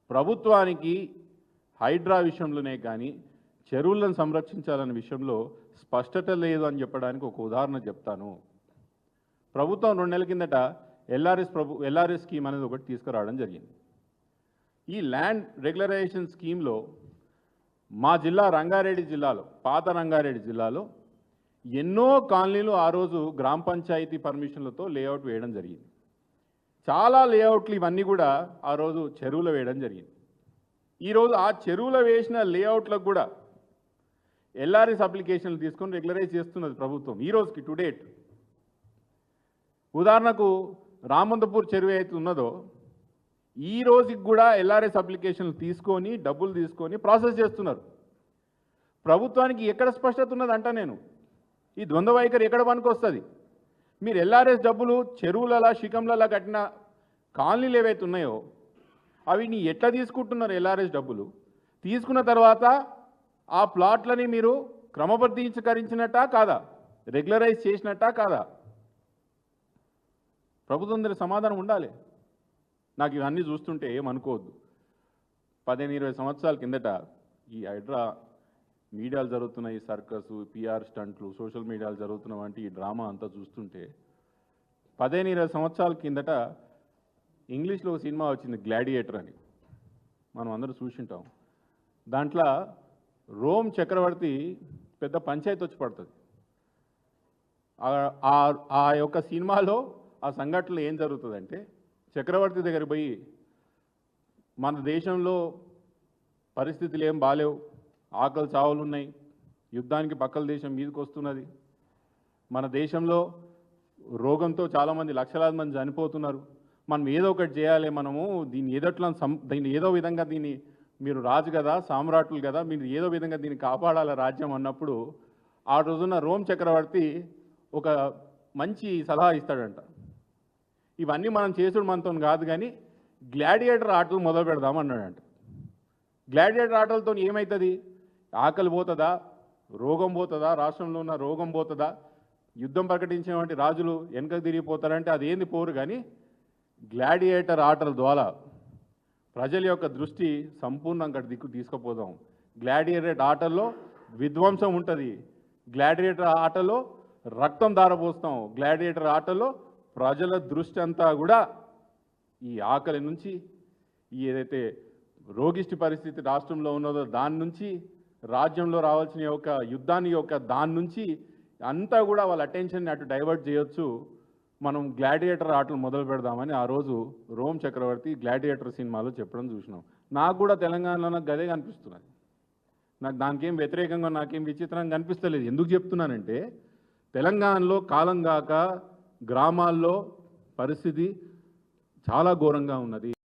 ప్రభుత్వానికి హైడ్రా విషయంలోనే కానీ చెరువులను సంరక్షించాలనే విషయంలో స్పష్టత లేదు అని చెప్పడానికి ఒక ఉదాహరణ చెప్తాను. ప్రభుత్వం 2 నెలల కిందట ఎల్ఆర్ఎస్ స్కీమ్ అనేది ఒకటి తీసుకురావడం జరిగింది. ఈ ల్యాండ్ రెగ్యులరైజేషన్ స్కీమ్లో మా జిల్లా రంగారెడ్డి జిల్లాలో, పాత రంగారెడ్డి జిల్లాలో ఎన్నో కాలనీలు ఆ రోజు గ్రామ పంచాయతీ పర్మిషన్లతో లేఅవుట్ వేయడం జరిగింది. చాలా లేఅవుట్లు ఇవన్నీ కూడా ఆ రోజు చెరువులో వేయడం జరిగింది. ఈరోజు ఆ చెరువులో వేసిన లేఅవుట్లకు కూడా ఎల్ఆర్ఎస్ అప్లికేషన్లు తీసుకొని రెగ్యులరైజ్ చేస్తున్నది ప్రభుత్వం ఈ రోజుకి టు డేట్. ఉదాహరణకు రామంతపూర్ చెరువు అయితే ఉన్నదో ఈ రోజుకి కూడా ఎల్ఆర్ఎస్ అప్లికేషన్లు తీసుకొని డబ్బులు తీసుకొని ప్రాసెస్ చేస్తున్నారు. ప్రభుత్వానికి ఎక్కడ స్పష్టత ఉన్నదంట నేను ఈ ద్వంద్వ వైఖరి ఎక్కడ పనికొస్తుంది? మీరు ఎల్ఆర్ఎస్ డబ్బులు చెరువులలా శిఖంలలా కట్టిన కాలనీలు ఏవైతే ఉన్నాయో అవిని ఎట్లా తీసుకుంటున్నారు? ఎల్ఆర్ఎస్ డబ్బులు తీసుకున్న తర్వాత ఆ ప్లాట్లని మీరు క్రమబద్ధీకరించినట్టా కాదా? రెగ్యులరైజ్ చేసినట్టా కాదా? ప్రభుత్వం దగ్గర సమాధానం ఉండాలి. నాకు ఇవన్నీ చూస్తుంటే ఏమనుకోవద్దు. 15-20 సంవత్సరాల కిందట ఈ హైడ్రా మీడియాలు జరుగుతున్న ఈ సర్కస్, పిఆర్ స్టంట్లు, సోషల్ మీడియాలు జరుగుతున్న వంటి ఈ డ్రామా అంతా చూస్తుంటే 15-20 సంవత్సరాల కిందట ఇంగ్లీష్లో ఒక సినిమా వచ్చింది గ్లాడియేటర్ అని, మనం అందరూ చూసింటాం. దాంట్లో రోమ్ చక్రవర్తి పెద్ద పంచాయతీ వచ్చి పడుతుంది. ఆ యొక్క సినిమాలో ఆ సంఘటనలో ఏం జరుగుతుందంటే చక్రవర్తి దగ్గర పోయి మన దేశంలో పరిస్థితులు ఏం బాలేవు, ఆకలి చావులు ఉన్నాయి, యుద్ధానికి పక్కల దేశం మీదకి వస్తున్నది, మన దేశంలో రోగంతో చాలామంది లక్షలాది మంది చనిపోతున్నారు, మనం ఏదో ఒకటి చేయాలి, మనము దీన్ని ఏదో విధంగా దీన్ని మీరు రాజు కదా, సామ్రాట్లు కదా, మీరు ఏదో విధంగా దీన్ని కాపాడాల రాజ్యం అన్నప్పుడు ఆ రోజున రోమ్ చక్రవర్తి ఒక మంచి సలహా ఇస్తాడంట. ఇవన్నీ మనం చేసుడు మనతో కాదు కానీ గ్లాడియేటర్ ఆటలు మొదలు పెడదామన్నాడంట. గ్లాడియేటర్ ఆటలతో ఏమవుతుంది? ఆకలి పోతుందా? రోగం పోతుందా? రాష్ట్రంలో ఉన్న రోగం పోతుందా? యుద్ధం ప్రకటించినటువంటి రాజులు వెనక తిరిగిపోతారంటే అది ఏంది పోరు. కానీ గ్లాడియేటర్ ఆటల ద్వారా ప్రజల యొక్క దృష్టి సంపూర్ణంగా దిక్కు తీసుకుపోదాం. గ్లాడియేటర్ ఆటల్లో విధ్వంసం ఉంటుంది, గ్లాడియేటర్ ఆటలో రక్తం దారపోస్తాం, గ్లాడియేటర్ ఆటలో ప్రజల దృష్టి అంతా కూడా ఈ ఆకలి నుంచి, ఈ ఏదైతే రోగిష్టి పరిస్థితి రాష్ట్రంలో ఉన్నదో దాని నుంచి, రాజ్యంలో రావాల్సిన యొక్క యుద్ధాన్ని యొక్క దాని నుంచి అంతా కూడా వాళ్ళ అటెన్షన్ని అటు డైవర్ట్ చేయొచ్చు. మనం గ్లాడియేటర్ ఆటలు మొదలు పెడదామని ఆ రోజు రోమ్ చక్రవర్తి గ్లాడియేటర్ సినిమాలో చెప్పడం చూసినాం. నాకు కూడా తెలంగాణలో నాకు గదే కనిపిస్తున్నది. నాకు దానికేం వ్యతిరేకంగా నాకేం విచిత్రంగా కనిపిస్తలేదు. ఎందుకు చెప్తున్నానంటే తెలంగాణలో కాలం కాక గ్రామాల్లో పరిస్థితి చాలా ఘోరంగా ఉన్నది.